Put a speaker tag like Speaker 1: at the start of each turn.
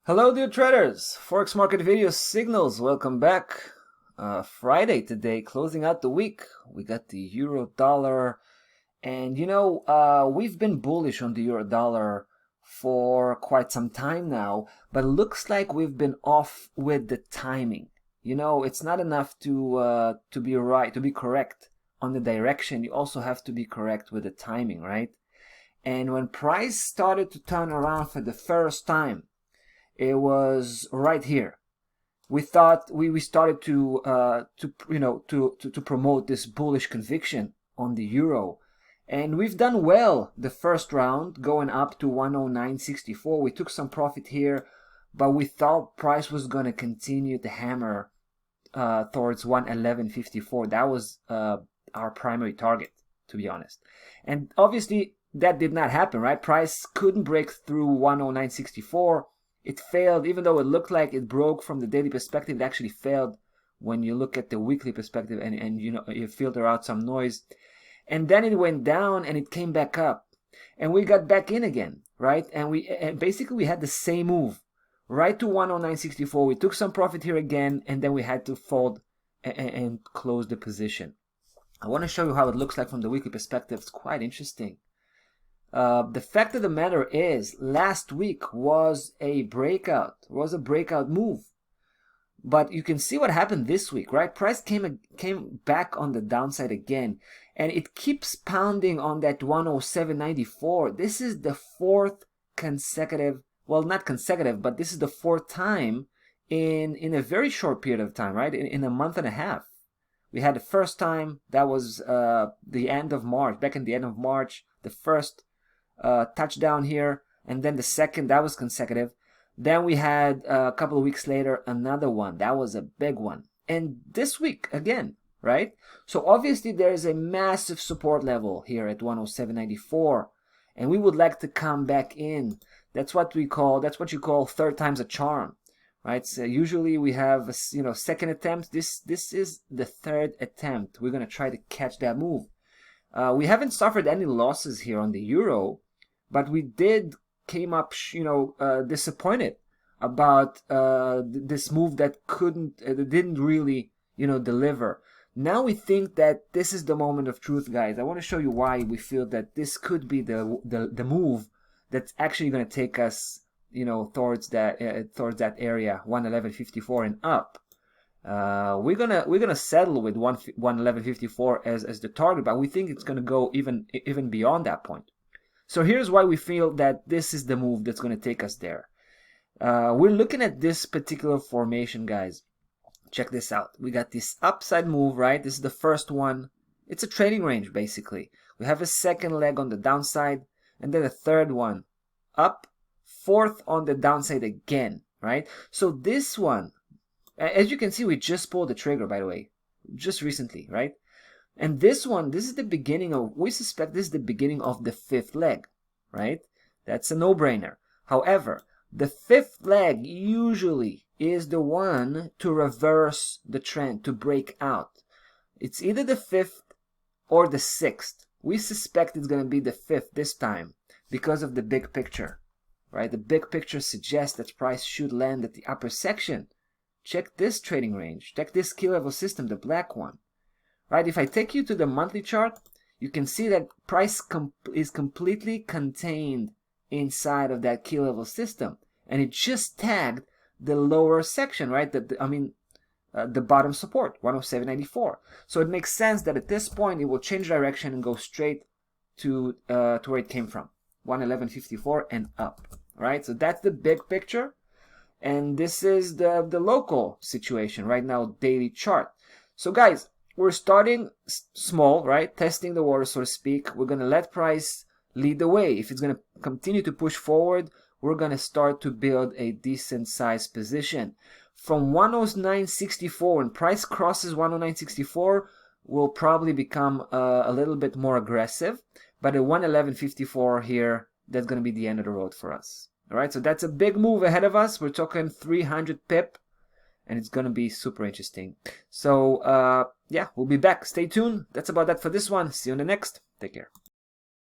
Speaker 1: Hello dear traders, Forex market video signals, welcome back. Friday today, closing out the week. We got the euro dollar, and we've been bullish on the euro dollar for quite some time now, but it looks like we've been off with the timing. It's not enough to be right, to be correct on the direction. You also have to be correct with the timing, right? And when price started to turn around for the first time, it was right here. We thought we started to promote this bullish conviction on the euro, and we've done well the first round, going up to 109.64. We took some profit here, but we thought price was going to continue to hammer towards 111.54. That was our primary target, to be honest. And obviously that did not happen, right? Price couldn't break through 109.64. It failed, even though it looked like it broke from the daily perspective. It actually failed when you look at the weekly perspective and you filter out some noise. And then it went down and it came back up, and we got back in again, right? And basically we had the same move right to 109.64. We took some profit here again, and then we had to fold and close the position. I want to show you how it looks like from the weekly perspective. It's quite interesting. The fact of the matter is, last week was a breakout move. But you can see what happened this week, right? Price came back on the downside again, and it keeps pounding on that 107.94. This is the fourth consecutive, well, not consecutive, but this is the fourth time in a very short period of time, right? In a month and a half. We had the first time, that was the end of March, back in the end of March, the first touchdown here, and then the second, that was consecutive. Then we had a couple of weeks later another one. That was a big one. And this week again, right? So obviously there is a massive support level here at 107.94, and we would like to come back in. That's what you call third time's a charm, right? So usually we have second attempt. This is the third attempt. We're going to try to catch that move. We haven't suffered any losses here on the euro, but we came up disappointed about this move that didn't really deliver. Now we think that this is the moment of truth, guys. I want to show you why we feel that this could be the move that's actually going to take us towards that area, 111.54 and up. We're gonna settle with 111.54 as the target, but we think it's gonna go even beyond that point. So here's why we feel that this is the move that's gonna take us there. We're looking at this particular formation, guys. Check this out. We got this upside move, right? This is the first one. It's a trading range, basically. We have a second leg on the downside, and then a third one up, fourth on the downside again, right? So this one, as you can see, we just pulled the trigger, by the way, just recently, right? And this one, we suspect this is the beginning of the fifth leg, right? That's a no-brainer. However, the fifth leg usually is the one to reverse the trend, to break out. It's either the fifth or the sixth. We suspect it's going to be the fifth this time because of the big picture, right? The big picture suggests that price should land at the upper section. Check this trading range. Check this key level system, the black one. Right? If I take you to the monthly chart, you can see that price is completely contained inside of that key level system, and it just tagged the lower section, right? The bottom support, 107.94. So it makes sense that at this point it will change direction and go straight to where it came from, 111.54 and up. Right? So that's the big picture. And this is the local situation right now, daily chart. So guys, we're starting small, right? Testing the water, so to speak. We're going to let price lead the way. If it's going to continue to push forward, we're going to start to build a decent sized position. From 109.64, when price crosses 109.64, we'll probably become a little bit more aggressive. But at 111.54 here, that's going to be the end of the road for us. All right, so that's a big move ahead of us. We're talking 300 pip, and it's going to be super interesting. So, yeah, we'll be back. Stay tuned. That's about that for this one. See you on the next. Take care.